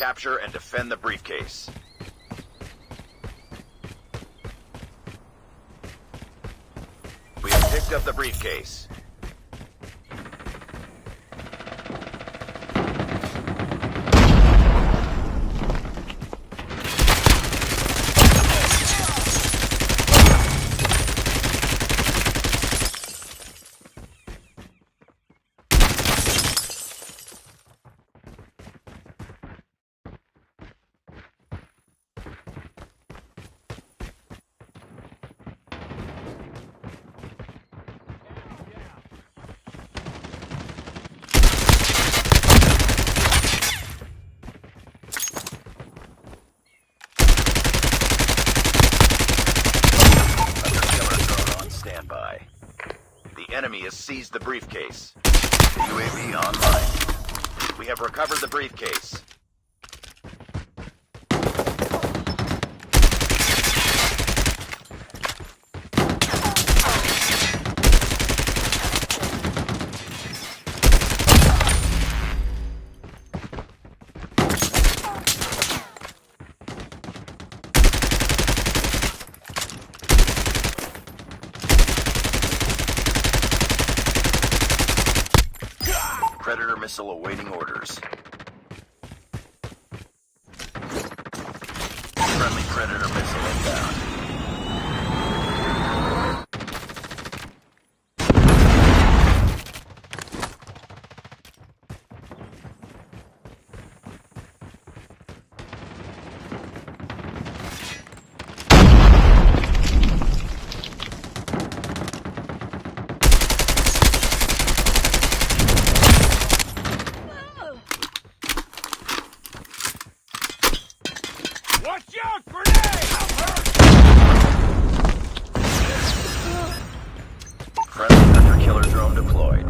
capture and defend the briefcase. We have picked up the briefcase. The enemy has seized the briefcase. UAV online. We have recovered the briefcase. Predator missile awaiting orders. Friendly Predator missile inbound. Watch out! Grenade! I'm hurt! Friendly Hunter Killer drone deployed.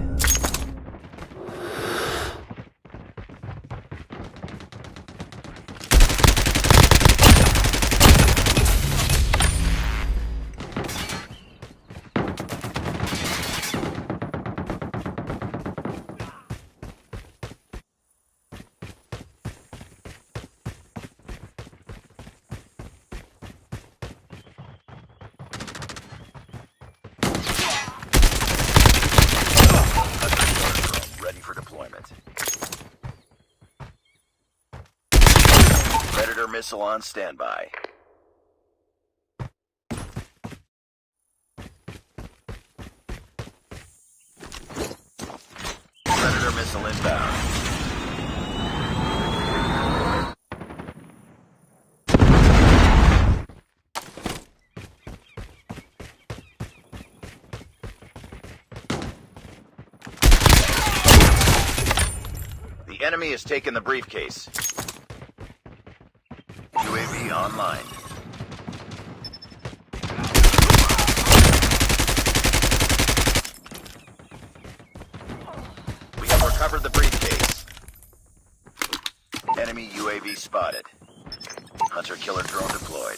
Predator missile on standby. Predator missile inbound. The enemy has taken the briefcase. UAV online. We have recovered the briefcase. Enemy UAV spotted. Hunter Killer drone deployed.